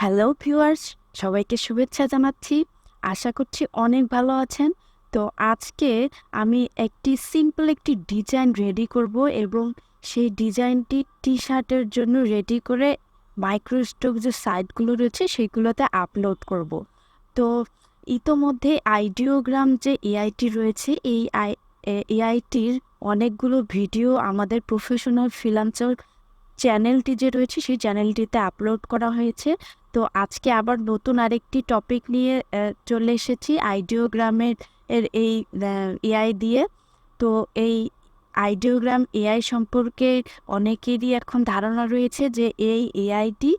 Hello viewers, সবাইকে শুভেচ্ছা জানাচ্ছি। আশা করছি অনেক ভালো আছেন। তো আজকে আমি সিম্পল একটি ডিজাইন রেডি করব এবং সেই ডিজাইনটি টি-শার্টের জন্য রেডি করে মাইক্রোস্টোক যে সাইটগুলো রয়েছে সেগুলোতে আপলোড করব। তো ইতোমধ্যে আইডিওগ্রাম যে এআইটি রয়েছে এই এআইটির অনেকগুলো ভিডিও আমাদের প্রফেশনাল ফ্রিল্যান্সার চ্যানেলটি যে রয়েছে সেই চ্যানেলটিতে আপলোড করা হয়েছে। তো আজকে আবার নতুন আরেকটি টপিক নিয়ে চলে এসেছি আইডিওগ্রামের এই এআই দিয়ে। তো এই আইডিওগ্রাম এআই সম্পর্কে অনেকেরই এখন ধারণা রয়েছে যে এই এআইটি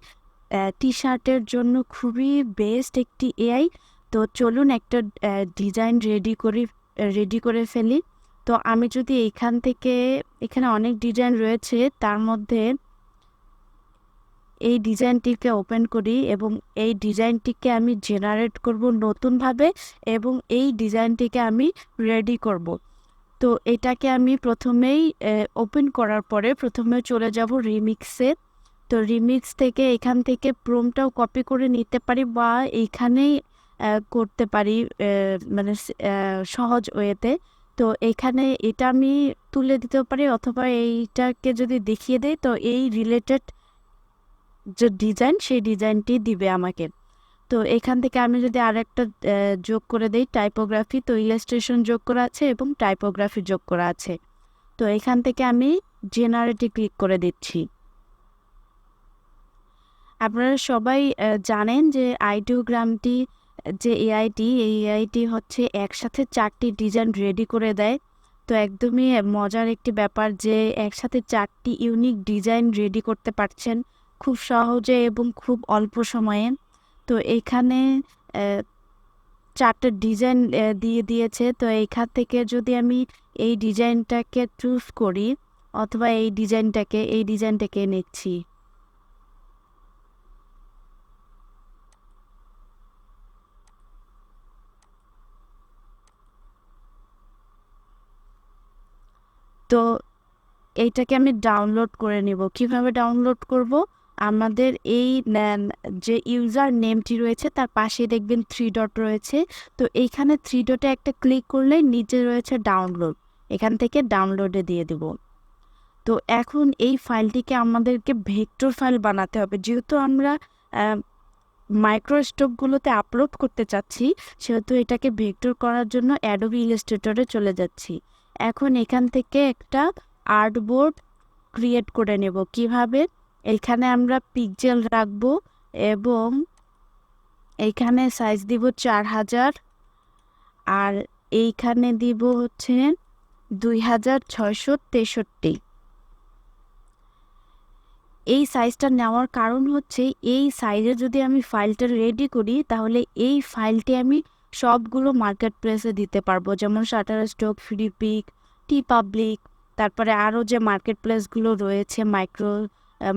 টি-শার্টের জন্য খুবই বেস্ট একটি এআই। তো চলুন একটা ডিজাইন রেডি করে ফেলি। তো আমি যদি এখানে অনেক ডিজাইন রয়েছে, তার মধ্যে এই ডিজাইনটিকে ওপেন করি এবং এই ডিজাইনটিকে আমি জেনারেট করব নতুনভাবে এবং এই ডিজাইনটিকে আমি রেডি করব। তো এটাকে আমি প্রথমেই ওপেন করার পরে প্রথমে চলে যাব রিমিক্সে। তো রিমিক্স থেকে এখান থেকে প্রোমটাও কপি করে নিতে পারি বা এইখানেই করতে পারি, মানে সহজ ওয়েতে। তো এখানে এটা আমি তুলে দিতেও পারি অথবা এইটাকে যদি দেখিয়ে দেয় তো এই রিলেটেড যে ডিজাইন সেই ডিজাইনটি দিবে আমাকে। তো এখান থেকে আমি যদি আরেকটা যোগ করে দেই টাইপোগ্রাফি, তো ইলাস্ট্রেশন যোগ করা আছে এবং টাইপোগ্রাফি যোগ করা আছে। তো এখান থেকে আমি জেনারেটে ক্লিক করে দিচ্ছি। আপনারা সবাই জানেন যে আইডিওগ্রামটি যে এআইটি, এই এআইটি হচ্ছে একসাথে 4টি ডিজাইন রেডি করে দেয়। তো একদমই মজার একটি ব্যাপার যে একসাথে 4টি ইউনিক ডিজাইন রেডি করতে পারছেন খুব সহজে এবং খুব অল্প সময়ে। তো এখানে 4টা ডিজাইন দিয়ে দিয়েছে। তো এইখান থেকে যদি আমি এই ডিজাইনটাকে চুজ করি অথবা এই ডিজাইনটাকে নিচ্ছি। তো এইটাকে আমি ডাউনলোড করে নিব। কিভাবে ডাউনলোড করব? আমাদের এই যে ইউজার নেমটি রয়েছে তার পাশে দেখবেন 3 ডট রয়েছে। তো এইখানে 3 ডটে একটা ক্লিক করলে নিচে রয়েছে ডাউনলোড, এখান থেকে ডাউনলোডে দিয়ে দিব। তো এখন এই ফাইলটিকে আমাদেরকে ভেক্টর ফাইল বানাতে হবে। যেহেতু আমরা মাইক্রোস্টোকগুলোতে আপলোড করতে চাচ্ছি, সেহেতু এটাকে ভেক্টর করার জন্য অ্যাডোবি ইলাস্ট্রেটরে চলে যাচ্ছি। এখন এখান থেকে একটা আর্টবোর্ড ক্রিয়েট করে নেব। কিভাবে? এখানে আমরা পিক্সেল রাখবো এবং এইখানে সাইজ দিব 4000 আর এইখানে দিব হচ্ছে 2663। এই সাইজটা নেওয়ার কারণ হচ্ছে এই সাইজে যদি আমি ফাইলটা রেডি করি তাহলে এই ফাইলটি আমি সবগুলো মার্কেট প্লেসে দিতে পারবো, যেমন শাটারস্টক, ফ্রিপিক, টি পাবলিক, তারপরে আরও যে মার্কেট প্লেসগুলো রয়েছে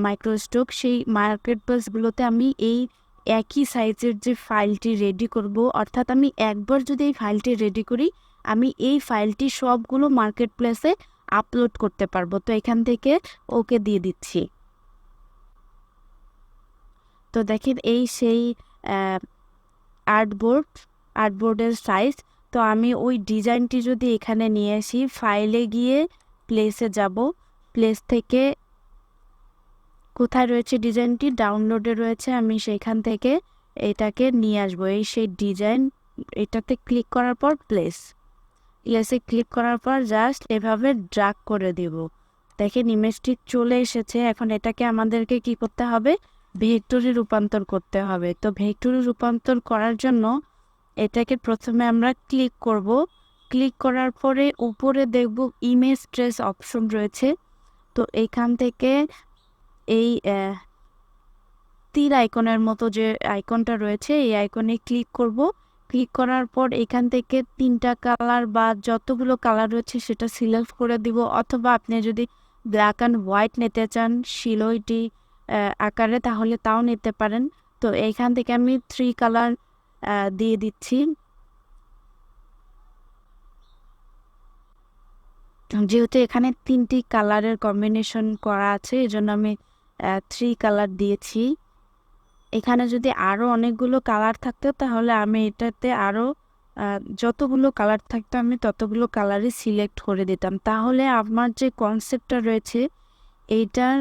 মাইক্রোস্টক, সেই মার্কেট প্লেসগুলোতে আমি এই একই সাইজের যে ফাইলটি রেডি করব, অর্থাৎ আমি একবার যদি এই ফাইলটি রেডি করি আমি এই ফাইলটি সবগুলো মার্কেট প্লেসে আপলোড করতে পারবো। তো এখান থেকে ওকে দিয়ে দিচ্ছি। তো দেখেন এই সেই আর্টবোর্ডের সাইজ। তো আমি ওই ডিজাইনটি যদি এখানে নিয়ে আসি, ফাইলে গিয়ে প্লেসে যাব, প্লেস থেকে কোথায় রয়েছে ডিজাইনটি, ডাউনলোডে রয়েছে, আমি সেখান থেকে এটাকে নিয়ে আসবো। এই সেই ডিজাইন, এটাতে ক্লিক করার পর প্লেসে ক্লিক করার পর জাস্ট এভাবে ড্র্যাগ করে দিব। দেখেন ইমেজটি চলে এসেছে। এখন এটাকে আমাদেরকে কি করতে হবে? ভেক্টরে রূপান্তর করতে হবে। তো ভেক্টরে রূপান্তর করার জন্য এটাকে প্রথমে আমরা ক্লিক করব। ক্লিক করার পরে উপরে দেখব ইমেজ ট্রেস অপশন রয়েছে। তো এইখান থেকে এই তীর আইকনের মতো যে আইকনটা রয়েছে এই আইকনে ক্লিক করব। ক্লিক করার পর এখান থেকে 3টা কালার বা যতগুলো কালার রয়েছে সেটা সিলেক্ট করে দিব, অথবা আপনি যদি ব্ল্যাক অ্যান্ড হোয়াইট নিতে চান শিলইটি আকারে তাহলে তাও নিতে পারেন। তো এইখান থেকে আমি 3 কালার দিয়ে দিচ্ছি। যেহেতু এখানে 3টি কালারের কম্বিনেশন করা আছে এজন্য আমি 3 কালার দিয়েছি। এখানে যদি আরও অনেকগুলো কালার থাকতো তাহলে আমি এটাতে আরও যতগুলো কালার থাকতো আমি ততগুলো কালারই সিলেক্ট করে দিতাম, তাহলে আমার যে কনসেপ্টটা রয়েছে এইটার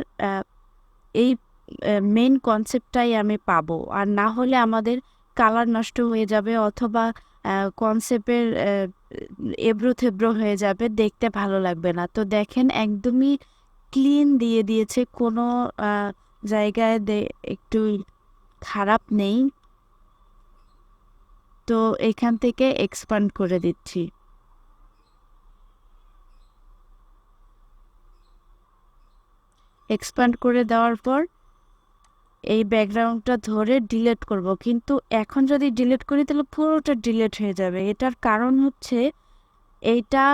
এই মেন কনসেপ্টটাই আমি পাবো। আর না হলে আমাদের কালার নষ্ট হয়ে যাবে অথবা কনসেপ্টের এবড়ো থেবড়ো হয়ে যাবে, দেখতে ভালো লাগবে না। তো দেখেন একদমই ক্লিন দিয়ে দিয়েছে, কোনো জায়গায় একটু খারাপ নেই। তো এখান থেকে এক্সপান্ড করে দিচ্ছি। এক্সপান্ড করে দেওয়ার পর এই ব্যাকগ্রাউন্ডটা ধরে ডিলিট করব, কিন্তু এখন যদি ডিলিট করি তাহলে পুরোটা ডিলিট হয়ে যাবে। এটার কারণ হচ্ছে এইটা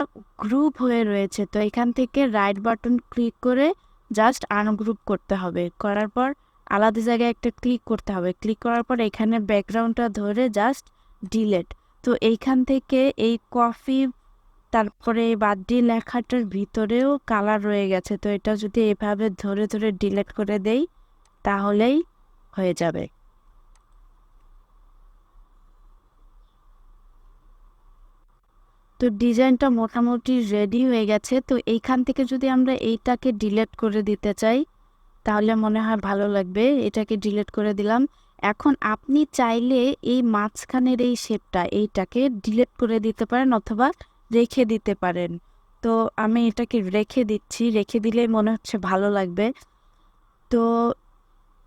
গ্রুপ হয়ে রয়েছে, তো এখান থেকে রাইট বাটন ক্লিক করে জাস্ট আনগ্রুপ করতে হবে। করার পর আলাদা জায়গায় একটা ক্লিক করতে হবে, ক্লিক করার পর এখানে ব্যাকগ্রাউন্ডটা ধরে জাস্ট ডিলিট। তো এইখান থেকে এই কফি তারপরে বাদ লেখাটার ভিতরেও কালার রয়ে গেছে, তো এটা যদি এভাবে ধরে ধরে ডিলিট করে দেই তাহলেই হয়ে যাবে। তো ডিজাইনটা মোটামুটি রেডি হয়ে গেছে। তো এইখান থেকে যদি আমরা এইটাকে ডিলিট করে দিতে চাই তাহলে মনে হয় ভালো লাগবে। এটাকে ডিলিট করে দিলাম। এখন আপনি চাইলে এই মাঝখানের এই শেপটা এইটাকে ডিলিট করে দিতে পারেন অথবা রেখে দিতে পারেন। তো আমি এটাকে রেখে দিচ্ছি, রেখে দিলেই মনে হচ্ছে ভালো লাগবে। তো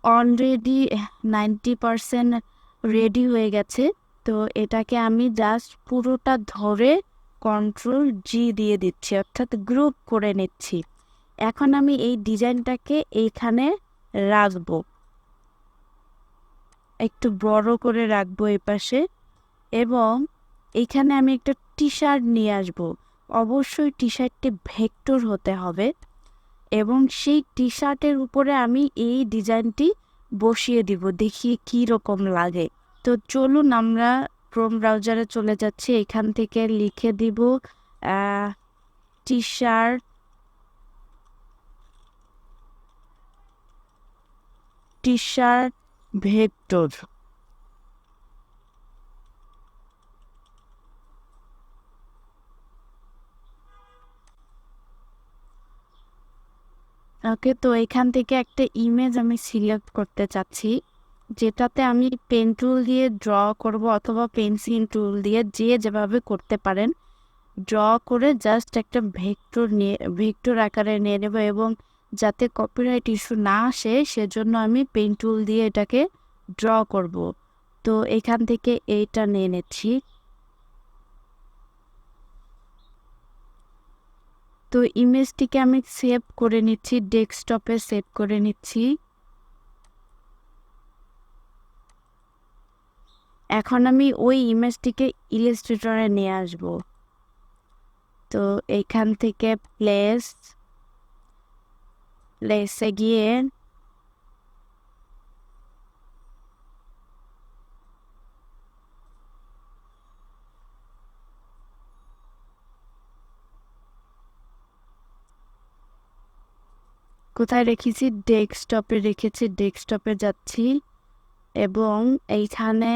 অলরেডি 90% রেডি হয়ে গেছে। তো এটাকে আমি জাস্ট পুরোটা ধরে Ctrl+G দিয়ে দিচ্ছি, অর্থাৎ গ্রুপ করে নিচ্ছি। এখন আমি এই ডিজাইনটাকে এইখানে রাখবো, একটু বড় করে রাখবো এই পাশে, এবং এইখানে আমি একটা টি শার্ট নিয়ে আসবো। অবশ্যই টি শার্টটি ভেক্টর হতে হবে এবং সেই টি শার্টের উপরে আমি এই ডিজাইনটি বসিয়ে দিব, দেখি কি রকম লাগে। তো চলুন আমরা ক্রোম ব্রাউজারে চলে যাচ্ছি, এখান থেকে লিখে দিব টি শার্ট ভেক্টর। ওকে, তো এখান থেকে একটা ইমেজ আমি সিলেক্ট করতে চাচ্ছি, যেটাতে আমি পেন টুল দিয়ে ড্র করব অথবা পেন্সিল টুল দিয়ে, যে যেভাবে করতে পারেন। ড্র করে জাস্ট একটা ভেক্টর আকারে নিয়ে নেব, এবং যাতে কপিরাইট ইস্যু না আসে সেজন্য আমি পেন টুল দিয়ে এটাকে ড্র করব। তো এখান থেকে এইটা নিয়ে নিচ্ছি। তো ইমেজটিকে আমি সেভ করে নিচ্ছি, ডেস্কটপে সেভ করে নিচ্ছি। এখন আমি ওই ইমেজটিকে ইলাস্ট্রেটরে নিয়ে আসব। তো এইখান থেকে প্লেসে গিয়ে কোথায় রেখেছি, ডেস্কটপে রেখেছি, ডেস্কটপে যাচ্ছি এবং এইখানে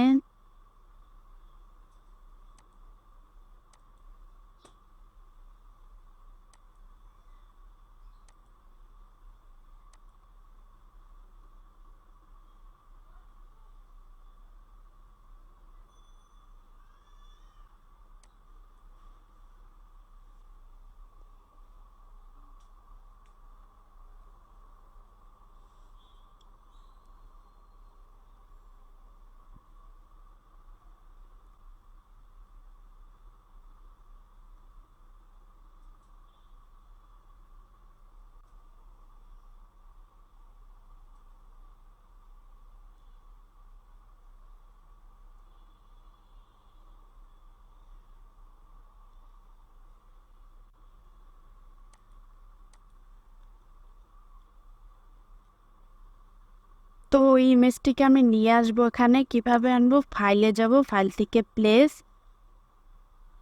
তো ওই ইমেজটিকে আমি নিয়ে আসবো এখানে। কিভাবে আনবো, ফাইলে যাব, ফাইল থেকে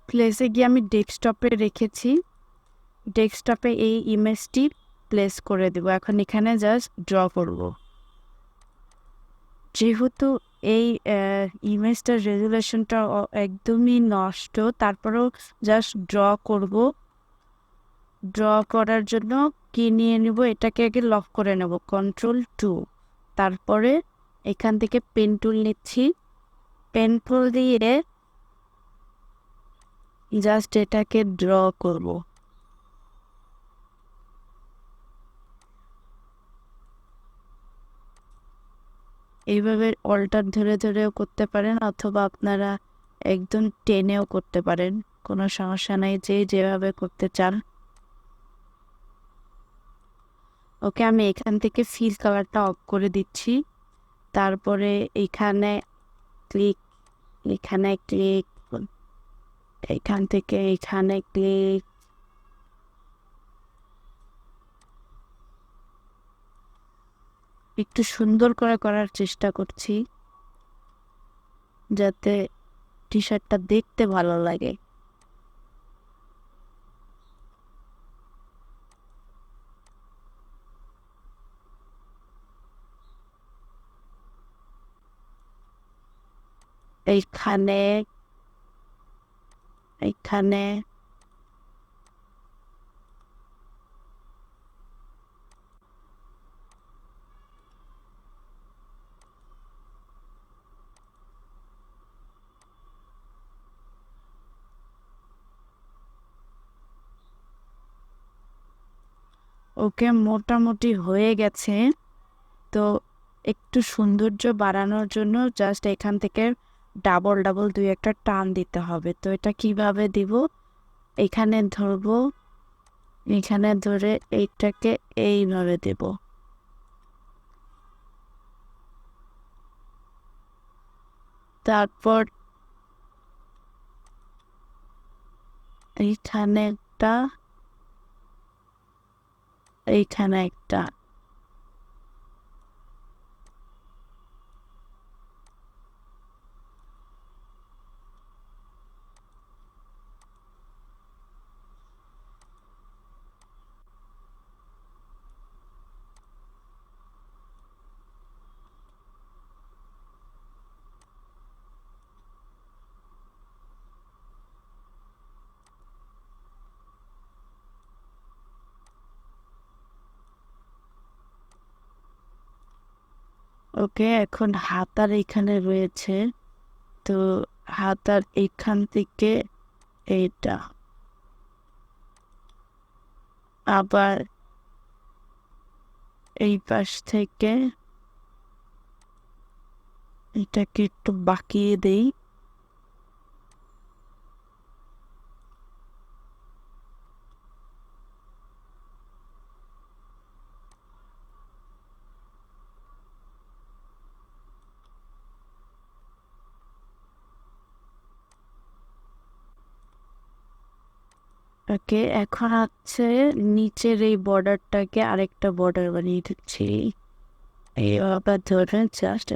প্লেসে গিয়ে আমি ডেস্কটপে রেখেছি, ডেস্কটপে এই ইমেজটি প্লেস করে দেব। এখন এখানে জাস্ট ড্র করব, যেহেতু এই ইমেজটার রেজুলেশনটা একদমই নষ্ট, তারপরেও জাস্ট ড্র করব। ড্র করার জন্য কি নিয়ে নিব, এটাকে আগে লক করে নেব, Ctrl+2। তারপরে এখান থেকে পেন টুল নিচ্ছি, পেন টুল দিয়ে জাস্ট এটাকে ড্র করব। এইভাবে অল্টার ধরে ধরেও করতে পারেন, অথবা আপনারা একদম টেনেও করতে পারেন, কোনো সমস্যা নাই, যে যেভাবে করতে চান। ওকে, আমি এখান থেকে ফিল কালারটা অফ করে দিচ্ছি। তারপরে এখানে ক্লিক, এখানে ক্লিক, এখান থেকে এখানে ক্লিক, একটু সুন্দর করে করার চেষ্টা করছি যাতে টি শার্টটা দেখতে ভালো লাগে। এইখানে এইখানে ওকে, মোটামুটি হয়ে গেছে। তো একটু সৌন্দর্য বাড়ানোর জন্য জাস্ট এখান থেকে ডাবল ডাবল দুই একটা টান দিতে হবে। তো এটা কিভাবে দিব, এখানে ধরবো, এখানে ধরে এইটাকে এইভাবে দেব। তারপর এইখানে একটা, এইখানে একটা। ওকে, এখন হাতার এখানে রয়েছে, তো হাতার এখান থেকে এইটা, আবার এই পাশ থেকে এটাকে একটু বাঁকিয়ে দেই। ওকে, এখন হচ্ছে নিচের এই বর্ডারটাকে আরেকটা বর্ডার বানিয়ে দিচ্ছি। এইভাবে ধরে জাস্ট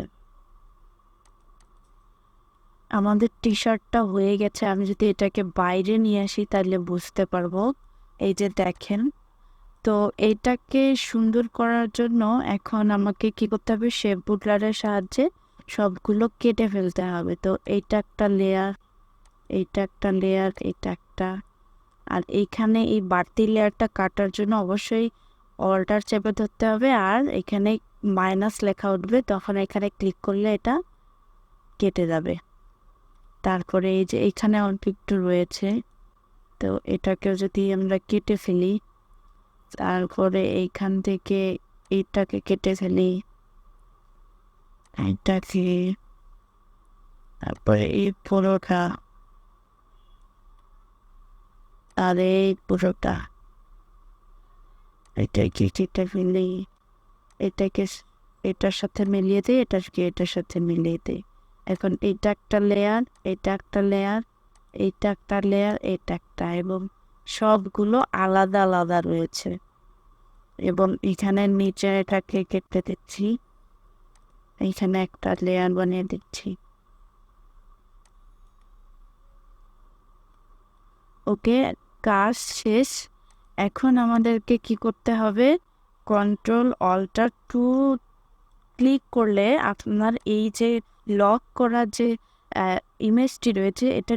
আমাদের টি শার্টটা হয়ে গেছে। আমি যদি এটাকে বাইরে নিয়ে আসি তাহলে বুঝতে পারবো। এই যে দেখেন, তো এটাকে সুন্দর করার জন্য এখন আমাকে কি করতে হবে, শেপ বুটলারের সাহায্যে সবগুলো কেটে ফেলতে হবে। তো এইটা একটা লেয়ার, এইটা একটা লেয়ার, এটা একটা, আর এইখানে এই বাড়তি লেয়ারটা কাটার জন্য অবশ্যই অল্টার চেপে ধরতে হবে, আর এখানে মাইনাস লেখা উঠবে, তখন এখানে ক্লিক করলে এটা কেটে যাবে। তারপরে এই যে এইখানে অল্প একটু রয়েছে, তো এটাকেও যদি আমরা কেটে ফেলি, তারপরে এইখান থেকে এইটাকে কেটে ফেলি, এইটাকে, তারপরে এই পুরোটা, আর এই পুরোটা, এটাকে কেটে ফেলি, এটাকে এটার সাথে মিলিয়ে দিই, এটাকে এটার সাথে মিলিয়ে দিই। এখন এটা একটা লেয়ার, এটা একটা লেয়ার, এইটা একটা লেয়ার, এটা একটা, এবং সবগুলো আলাদা আলাদা রয়েছে। এবং এখানে নিচে এটাকে কেটে দিচ্ছি, এইখানে একটা লেয়ার বানিয়ে দিচ্ছি। ওকে, কাজ শেষ। এখন আমাদেরকে কি করতে হবে, Ctrl+Alt+2 ক্লিক করলে আপনার এই যে লক করা যে ইমেজটি রয়েছে এটা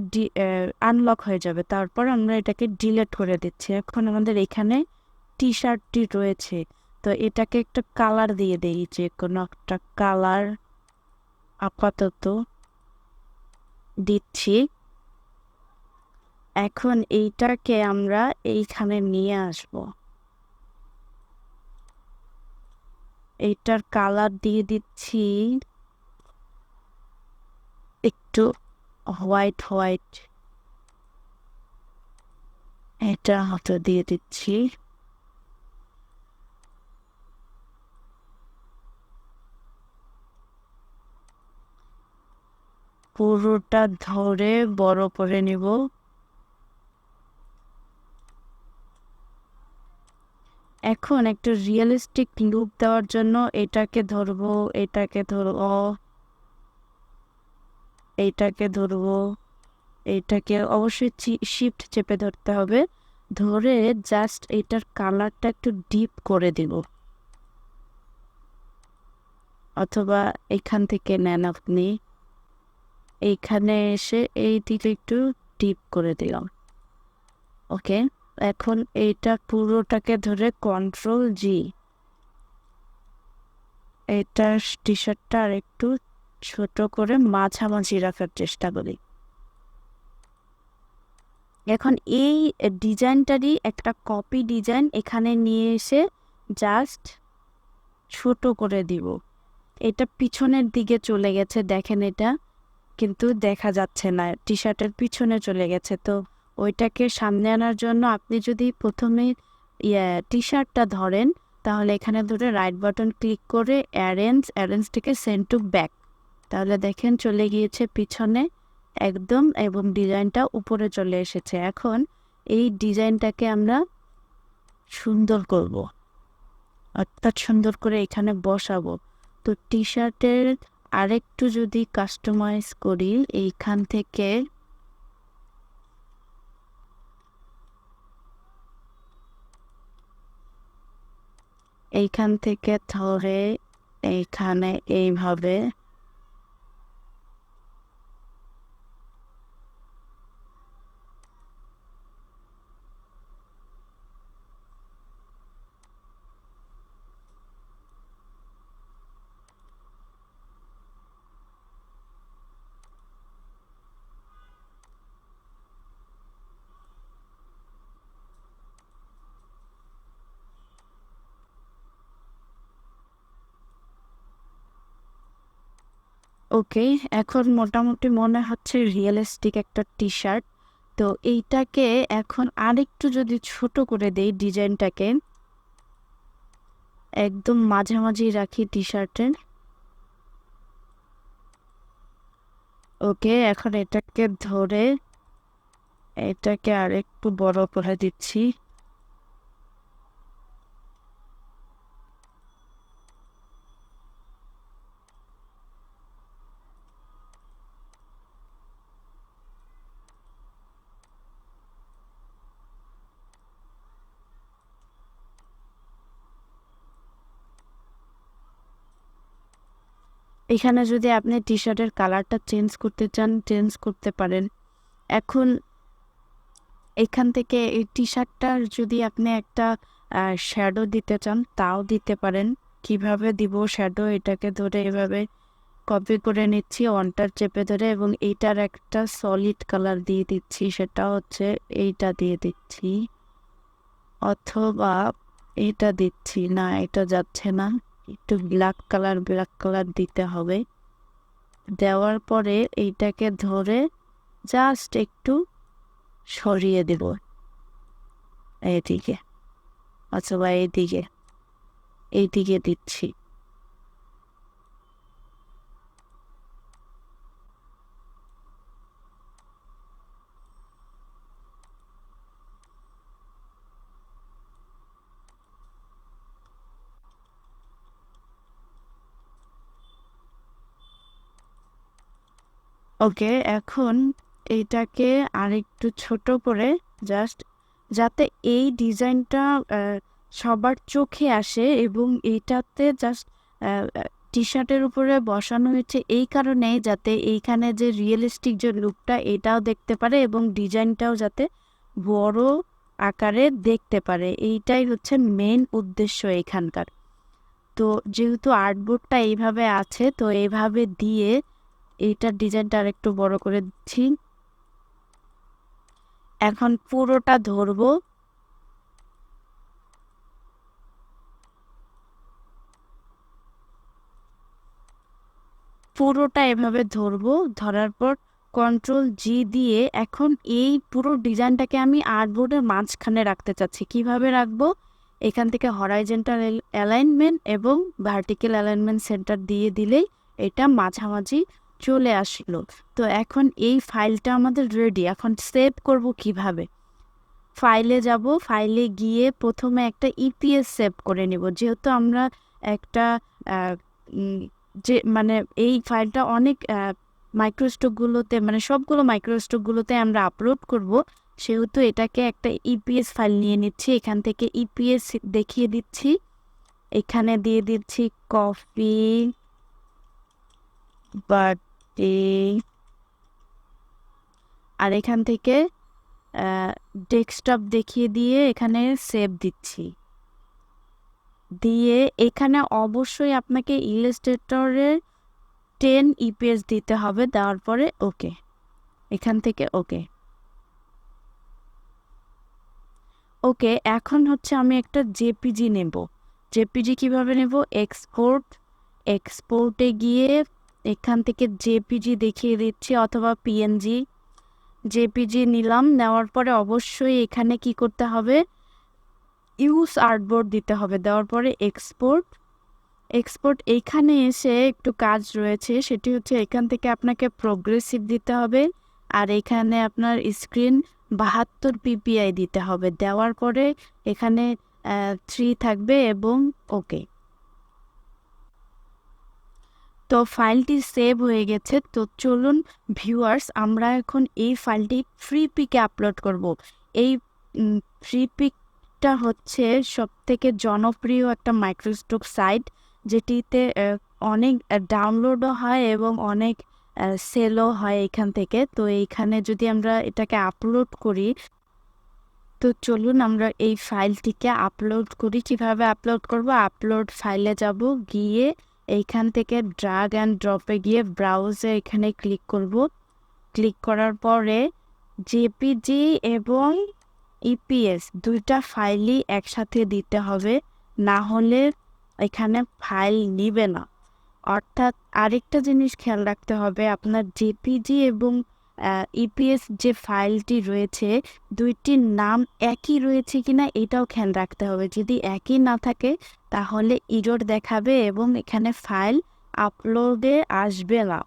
আনলক হয়ে যাবে। তারপর আমরা এটাকে ডিলিট করে দিচ্ছি। এখন আমাদের এখানে টি শার্টটি রয়েছে, তো এটাকে একটা কালার দিয়ে দেই, যে কোনো একটা কালার আপাতত দিচ্ছি। এখন এইটাকে আমরা এইখানে নিয়ে আসব, এইটার কালার দিয়ে দিচ্ছি একটু হোয়াইট হোয়াইট, এটা হয়তো দিয়ে দিচ্ছি। পুরোটা ধরে বড় করে নিব। এখন একটু রিয়েলিস্টিক লুক দেওয়ার জন্য এটাকে ধরবো, এটাকে ধরবো, এইটাকে ধরবো, এইটাকে অবশ্যই শিফট চেপে ধরতে হবে। ধরে জাস্ট এটার কালারটা একটু ডিপ করে দিব, অথবা এখান থেকে নেন আপনি, এইখানে এসে এই দিকে একটু ডিপ করে দিলাম। ওকে, এখন এইটা পুরোটাকে ধরে কন্ট্রোল জি, এটা টি শার্টটা আর একটু ছোট করে মাঝামাঝি রাখার চেষ্টা করি। এখন এই ডিজাইনটারই একটা কপি ডিজাইন এখানে নিয়ে এসে জাস্ট ছোট করে দিব। এটা পিছনের দিকে চলে গেছে, দেখেন এটা কিন্তু দেখা যাচ্ছে না, টি শার্টের পিছনে চলে গেছে। তো ওইটাকে সামনে আনার জন্য আপনি যদি প্রথমে টি শার্টটা ধরেন, তাহলে এখানে ধরে রাইট বাটন ক্লিক করে অ্যারেঞ্জ থেকে সেন্ড টু ব্যাক, তাহলে দেখেন চলে গিয়েছে পিছনে একদম, এবং ডিজাইনটা উপরে চলে এসেছে। এখন এই ডিজাইনটাকে আমরা সুন্দর করব, অর্থাৎ সুন্দর করে এখানে বসাবো। তো টি শার্টের আরেকটু যদি কাস্টমাইজ করি, এইখান থেকে ধরে এইখানে এইভাবে ওকে। এখন মোটামুটি মনে হচ্ছে রিয়েলিস্টিক একটা টি শার্ট। তো এইটাকে এখন আরেকটু যদি ছোট করে দেই, ডিজাইনটাকে একদম মাঝামাঝি রাখি টি শার্টের। ওকে, এখন এটাকে ধরে এটাকে আরেকটু বড় করে দিচ্ছি। এখানে যদি আপনি টি শার্টের কালারটা চেঞ্জ করতে চান, চেঞ্জ করতে পারেন। এখন এখান থেকে এই টি শার্টটার যদি আপনি একটা শ্যাডো দিতে চান, তাও দিতে পারেন। কিভাবে দিব শ্যাডো, এটাকে ধরে এভাবে কপি করে নিচ্ছি অনটার চেপে ধরে, এবং এইটার একটা সলিড কালার দিয়ে দিচ্ছি, সেটা হচ্ছে এইটা দিয়ে দিচ্ছি, অথবা এটা দিচ্ছি না, এটা যাচ্ছে না, একটু ব্ল্যাক কালার দিতে হবে। দেওয়ার পরে এইটাকে ধরে জাস্ট একটু সরিয়ে দেব এইদিকে, অথবা এইদিকে দিচ্ছি। ওকে, এখন এইটাকে আরেকটু ছোট করে জাস্ট, যাতে এই ডিজাইনটা সবার চোখে আসে, এবং এইটাতে জাস্ট টি শার্টের উপরে বসানো হয়েছে এই কারণে যাতে এইখানে যে রিয়েলিস্টিক যে লুকটা এটাও দেখতে পারে এবং ডিজাইনটাও যাতে বড় আকারে দেখতে পারে, এইটাই হচ্ছে মেইন উদ্দেশ্য এখানকার। তো যেহেতু আর্টবোর্ডটা এইভাবে আছে, তো এইভাবে দিয়ে এইটার ডিজাইনটা আরেকটু বড় করে দিচ্ছি। এখন পুরোটা ধরবো। পুরোটা এভাবে ধরবো, ধরার পর Ctrl+G দিয়ে এখন এই পুরো ডিজাইনটাকে আমি আর্টবোর্ডের মাঝখানে রাখতে চাচ্ছি। কিভাবে রাখবো? এখান থেকে হরাইজন্টাল অ্যালাইনমেন্ট এবং ভার্টিক্যাল অ্যালাইনমেন্ট সেন্টার দিয়ে দিলেই এটা মাঝামাঝি চলে আসলো। তো এখন এই ফাইলটা আমাদের রেডি। এখন সেভ করব কিভাবে? ফাইলে যাব, ফাইলে গিয়ে প্রথমে একটা ইপিএস সেভ করে নেব। যেহেতু আমরা একটা যে মানে এই ফাইলটা অনেক মাইক্রোস্টকগুলোতে, মানে সবগুলো মাইক্রোস্টকগুলোতে আমরা আপলোড করব, সেহেতু এটাকে একটা ইপিএস ফাইল নিয়ে নিচ্ছি। এখান থেকে ইপিএস দেখিয়ে দিচ্ছি, এখানে দিয়ে দিচ্ছি কপি বার্থডে, আর এখান থেকে ডেস্কটপ দেখিয়ে দিয়ে এখানে সেভ দিচ্ছি। দিয়ে এখানে অবশ্যই আপনাকে ইলাস্ট্রেটরের 10 ইপিএস দিতে হবে, দেওয়ার পরে ওকে, এখান থেকে ওকে। ওকে, এখন হচ্ছে আমি একটা জেপিজি নেব। জেপিজি কিভাবে নেব? এক্সপোর্টে গিয়ে এখান থেকে জেপিজি দেখিয়ে দিচ্ছি, অথবা পিএনজি। জেপিজি নিলাম, নেওয়ার পরে অবশ্যই এখানে কি করতে হবে? ইউজ আর্টবোর্ড দিতে হবে। দেওয়ার পরে এক্সপোর্ট এইখানে এসে একটু কাজ রয়েছে, সেটি হচ্ছে এখান থেকে আপনাকে প্রোগ্রেসিভ দিতে হবে, আর এখানে আপনার স্ক্রিন 72 পিপিআই দিতে হবে। দেওয়ার পরে এখানে 3 থাকবে এবং ওকে। তো ফাইলটি সেভ হয়ে গেছে। তো চলুন ভিউয়ার্স, আমরা এখন এই ফাইলটি ফ্রি পিকে আপলোড করব। এই ফ্রি পিকটা হচ্ছে সবথেকে জনপ্রিয় একটা মাইক্রোস্টক সাইট, যেটিতে অনেক ডাউনলোডও হয় এবং অনেক সেলও হয় এখান থেকে। তো এইখানে যদি আমরা এটাকে আপলোড করি, তো চলুন আমরা এই ফাইলটিকে আপলোড করি। কিভাবে আপলোড করব? আপলোড ফাইলে যাব, গিয়ে এইখান থেকে ড্রাগ অ্যান্ড ড্রপে গিয়ে ব্রাউজে এখানে ক্লিক করব। ক্লিক করার পরে জেপিজি এবং ইপিএস দুইটা ফাইলই একসাথে দিতে হবে, না হলে এখানে ফাইল নিবে না। অর্থাৎ আরেকটা জিনিস খেয়াল রাখতে হবে, আপনার জেপিজি এবং ইপিএস যে ফাইলটি রয়েছে, দুইটির নাম একই রয়েছে কিনা এটাও খেয়াল রাখতে হবে। যদি একই না থাকে তাহলে ইরর দেখাবে এবং এখানে ফাইল আপলোডে আসবে না।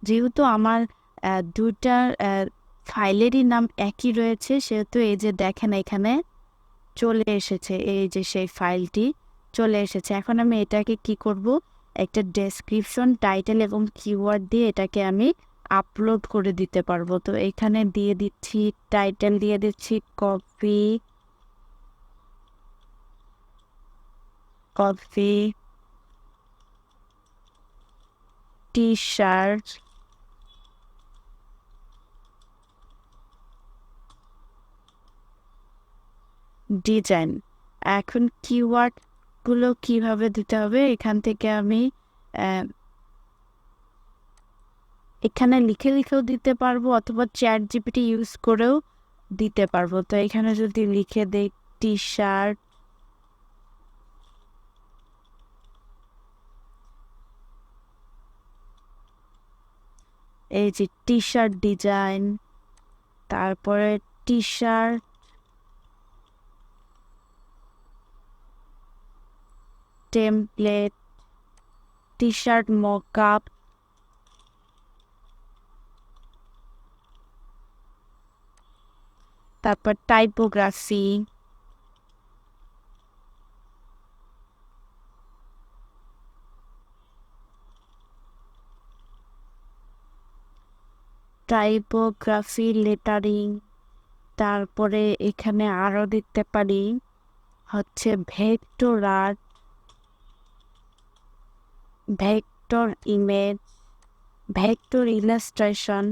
যেহেতু আমার দুইটার ফাইলেরই নাম একই রয়েছে, সেহেতু এই যে দেখেন এখানে চলে এসেছে, এই যে সেই ফাইলটি চলে এসেছে। এখন আমি এটাকে কি করব? একটা ডেসক্রিপশন, টাইটেল এবং কিওয়ার্ড দিয়ে এটাকে আমি আপলোড করে দিতে পারবো। তো এখানে দিয়ে দিচ্ছি, টাইটেল দিয়ে দিচ্ছি কপি টি শার্ট ডিজাইন। এখন কিওয়ার্ডগুলো কিভাবে দিতে হবে? এখান থেকে আমি এখানে লিখেও দিতে পারবো, অথবা চ্যাট জিপিটি ইউজ করেও দিতে পারবো। তো এখানে যদি লিখে দেই টি শার্ট, এই যে টি শার্ট ডিজাইন, তারপরে T shirt template, T shirt mockup, তারপর টাইপোগ্রাফি, লেটারিং, তারপরে এখানে আরও দিতে পারি হচ্ছে vector art, vector image, vector illustration.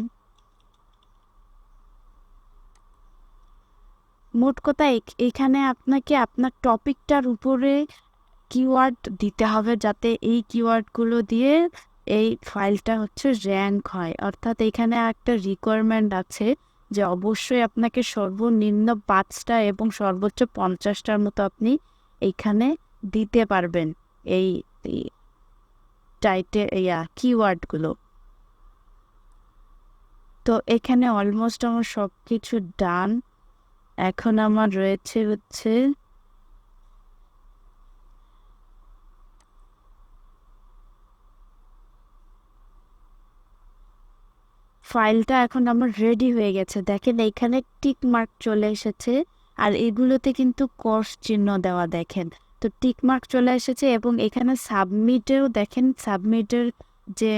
মোট কথা এখানে আপনাকে আপনার টপিকটার উপরে কিওয়ার্ড দিতে হবে, যাতে এই কিওয়ার্ডগুলো দিয়ে এই ফাইলটা হচ্ছে র্যাঙ্ক হয়। অর্থাৎ এখানে একটা রিকোয়ারমেন্ট আছে যে অবশ্যই আপনাকে সর্বনিম্ন 5টা এবং সর্বোচ্চ 50টার মতো আপনি এইখানে দিতে পারবেন এই কিওয়ার্ডগুলো। তো এখানে অলমোস্ট আমার সব কিছু ডান। এখন আমার রয়েছে হচ্ছে ফাইলটা এখন আমার রেডি হয়ে গেছে। দেখেন এইখানে টিক মার্ক চলে এসেছে, আর এগুলোতে কিন্তু ক্রস চিহ্ন দেওয়া দেখেন। তো টিক মার্ক চলে এসেছে এবং এখানে সাবমিটেও দেখেন, সাবমিটের যে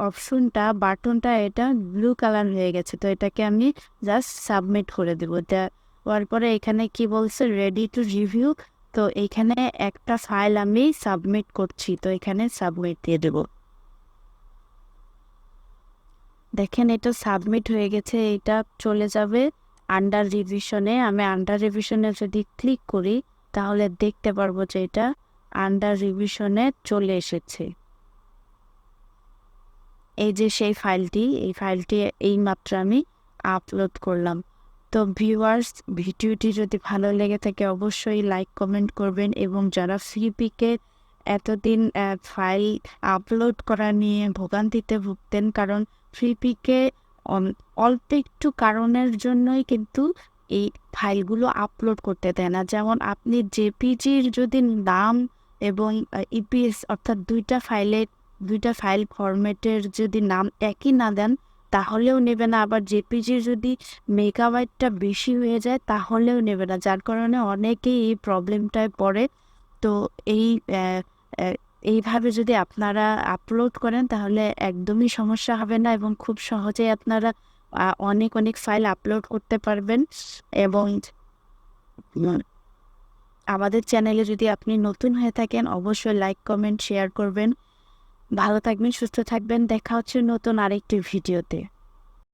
অপশনটা, বাটনটা, এটা ব্লু কালার হয়ে গেছে। তো এটাকে আমি জাস্ট সাবমিট করে দেবো। দেওয়ার পরে এখানে কি বলছে, রেডি টু রিভিউ। তো এইখানে একটা ফাইল আমি সাবমিট করছি, তো এখানে সাবমিট দিয়ে দেবো। দেখেন এটা সাবমিট হয়ে গেছে, এটা চলে যাবে আন্ডার রিভিশনে। আমি আন্ডার রিভিশনে যদি ক্লিক করি তাহলে দেখতে পারবো যে এটা আন্ডার রিভিশনে চলে এসেছে। এই যে সেই ফাইলটি, এই ফাইলটি এইমাত্র আমি আপলোড করলাম। তো ভিউয়ার্স, ভিডিওটি যদি ভালো লেগে থাকে অবশ্যই লাইক কমেন্ট করবেন, এবং যারা ফ্রিপিকে এতদিন ফাইল আপলোড করা নিয়ে ভোগান্তিতে ভুগতেন, কারণ ফ্রিপিকে অল্প একটু কারণের জন্যই কিন্তু এই ফাইলগুলো আপলোড করতে দেয় না। যেমন আপনি জেপিজির যদি নাম এবং ইপিএস অর্থাৎ দুইটা ফাইল ফরম্যাটের যদি নাম একই না দেন তাহলেও নেবে না, আবার জেপিজির যদি মেগাবাইটটা বেশি হয়ে যায় তাহলেও নেবে না, যার কারণে অনেকেই এই প্রবলেমটায় পড়ে। তো এইভাবে যদি আপনারা আপলোড করেন তাহলে একদমই সমস্যা হবে না, এবং খুব সহজেই আপনারা অনেক অনেক ফাইল আপলোড করতে পারবেন। এবং আমাদের চ্যানেলে যদি আপনি নতুন হয়ে থাকেন অবশ্যই লাইক কমেন্ট শেয়ার করবেন। ভালো থাকবেন, সুস্থ থাকবেন, দেখা হচ্ছে নতুন আরেকটি ভিডিওতে।